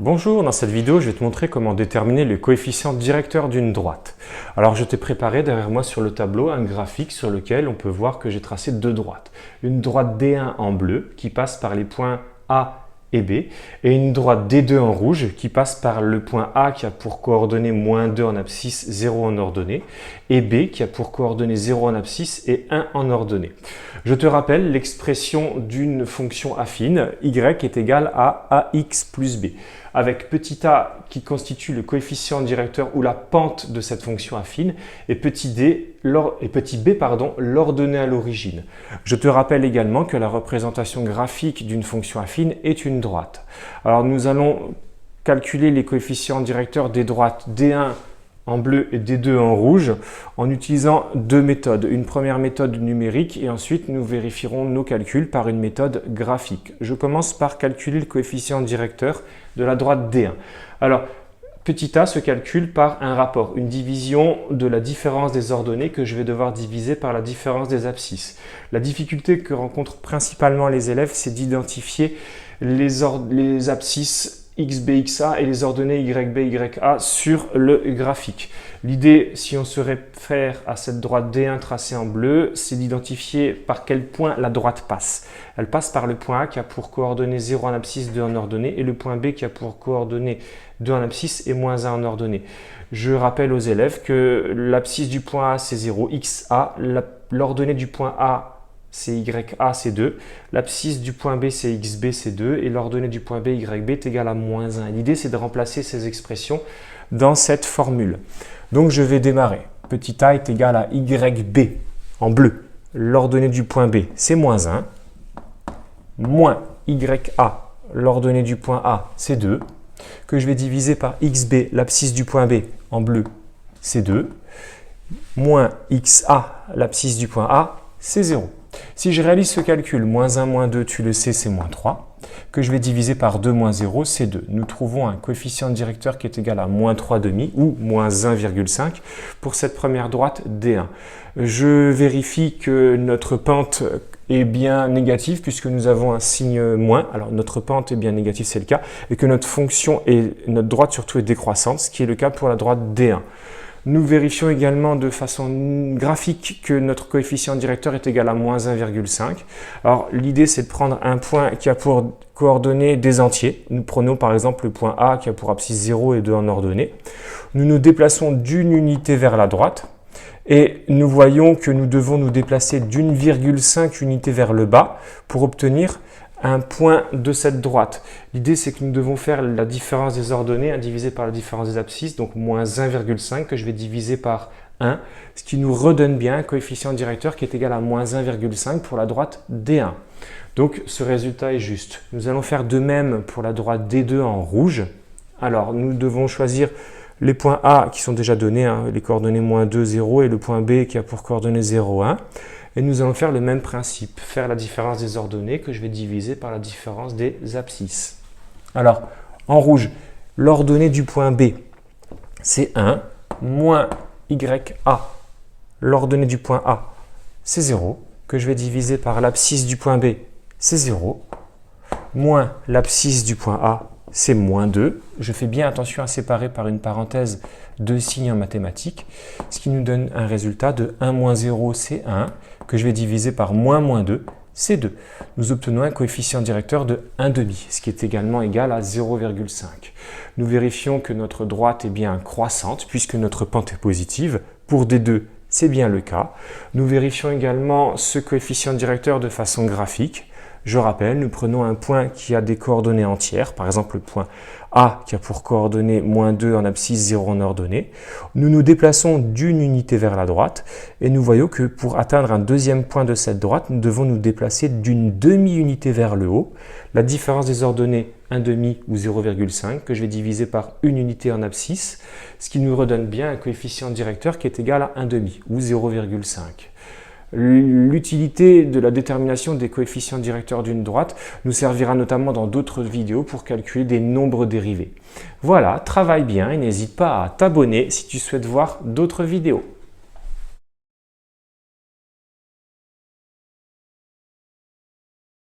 Bonjour, dans cette vidéo, je vais te montrer comment déterminer le coefficient directeur d'une droite. Alors, je t'ai préparé derrière moi sur le tableau un graphique sur lequel on peut voir que j'ai tracé deux droites. Une droite D1 en bleu qui passe par les points A et B et une droite D2 en rouge qui passe par le point A qui a pour coordonnées -2 en abscisse, 0 en ordonnée et B qui a pour coordonnées 0 en abscisse et 1 en ordonnée. Je te rappelle l'expression d'une fonction affine, y est égal à ax plus b, avec petit a qui constitue le coefficient directeur ou la pente de cette fonction affine et petit b l'ordonnée à l'origine. Je te rappelle également que la représentation graphique d'une fonction affine est une droite. Alors nous allons calculer les coefficients directeurs des droites D1 en bleu et D2 en rouge en utilisant deux méthodes. Une première méthode numérique et ensuite nous vérifierons nos calculs par une méthode graphique. Je commence par calculer le coefficient directeur de la droite D1. Alors, petit a se calcule par un rapport, une division de la différence des ordonnées que je vais devoir diviser par la différence des abscisses. La difficulté que rencontrent principalement les élèves, c'est d'identifier les abscisses XB, XA et les ordonnées YB, YA sur le graphique. L'idée, si on se réfère à cette droite D1 tracée en bleu, c'est d'identifier par quel point la droite passe. Elle passe par le point A qui a pour coordonnées 0 en abscisse, 2 en ordonnée et le point B qui a pour coordonnées 2 en abscisse et -1 en ordonnée. Je rappelle aux élèves que l'abscisse du point A c'est 0, XA, l'ordonnée du point A c'est YA, c'est 2. L'abscisse du point B, c'est XB, c'est 2. Et l'ordonnée du point B, YB, est égale à -1. L'idée, c'est de remplacer ces expressions dans cette formule. Donc, je vais démarrer. Petit a est égal à YB en bleu. L'ordonnée du point B, c'est -1. Moins YA, l'ordonnée du point A, c'est 2. Que je vais diviser par XB, l'abscisse du point B en bleu, c'est 2. Moins XA, l'abscisse du point A, c'est 0. Si je réalise ce calcul, -1, -2, tu le sais, c'est -3, que je vais diviser par 2 moins 0, c'est 2. Nous trouvons un coefficient directeur qui est égal à -3,5 ou -1,5 pour cette première droite D1. Je vérifie que notre pente est bien négative puisque nous avons un signe moins. Alors notre pente est bien négative, c'est le cas, et que notre fonction et notre droite surtout est décroissante, ce qui est le cas pour la droite D1. Nous vérifions également de façon graphique que notre coefficient directeur est égal à -1,5. Alors l'idée c'est de prendre un point qui a pour coordonnées des entiers. Nous prenons par exemple le point A qui a pour abscisse 0 et 2 en ordonnée. Nous nous déplaçons d'une unité vers la droite et nous voyons que nous devons nous déplacer d'1,5 unité vers le bas pour obtenir un point de cette droite. L'idée, c'est que nous devons faire la différence des ordonnées divisé par la différence des abscisses, donc -1,5 que je vais diviser par 1, ce qui nous redonne bien un coefficient directeur qui est égal à -1,5 pour la droite D1. Donc, ce résultat est juste. Nous allons faire de même pour la droite D2 en rouge. Alors, nous devons choisir les points A qui sont déjà donnés, les coordonnées -2, 0 et le point B qui a pour coordonnées 0, 1. Et nous allons faire le même principe, faire la différence des ordonnées que je vais diviser par la différence des abscisses. Alors, en rouge, l'ordonnée du point B, c'est 1, moins YA, l'ordonnée du point A, c'est 0, que je vais diviser par l'abscisse du point B, c'est 0, moins l'abscisse du point A, c'est -2. Je fais bien attention à séparer par une parenthèse deux signes en mathématiques, ce qui nous donne un résultat de 1 moins 0, c'est 1, que je vais diviser par -2, c'est 2. Nous obtenons un coefficient directeur de 1,5, ce qui est également égal à 0,5. Nous vérifions que notre droite est bien croissante, puisque notre pente est positive. Pour D2, c'est bien le cas. Nous vérifions également ce coefficient directeur de façon graphique. Je rappelle, nous prenons un point qui a des coordonnées entières, par exemple le point A qui a pour coordonnées -2 en abscisse, 0 en ordonnée. Nous nous déplaçons d'une unité vers la droite et nous voyons que pour atteindre un deuxième point de cette droite, nous devons nous déplacer d'une demi-unité vers le haut. La différence des ordonnées 1,5 ou 0,5 que je vais diviser par une unité en abscisse, ce qui nous redonne bien un coefficient directeur qui est égal à 1,5 ou 0,5. L'utilité de la détermination des coefficients directeurs d'une droite nous servira notamment dans d'autres vidéos pour calculer des nombres dérivés. Voilà, travaille bien et n'hésite pas à t'abonner si tu souhaites voir d'autres vidéos.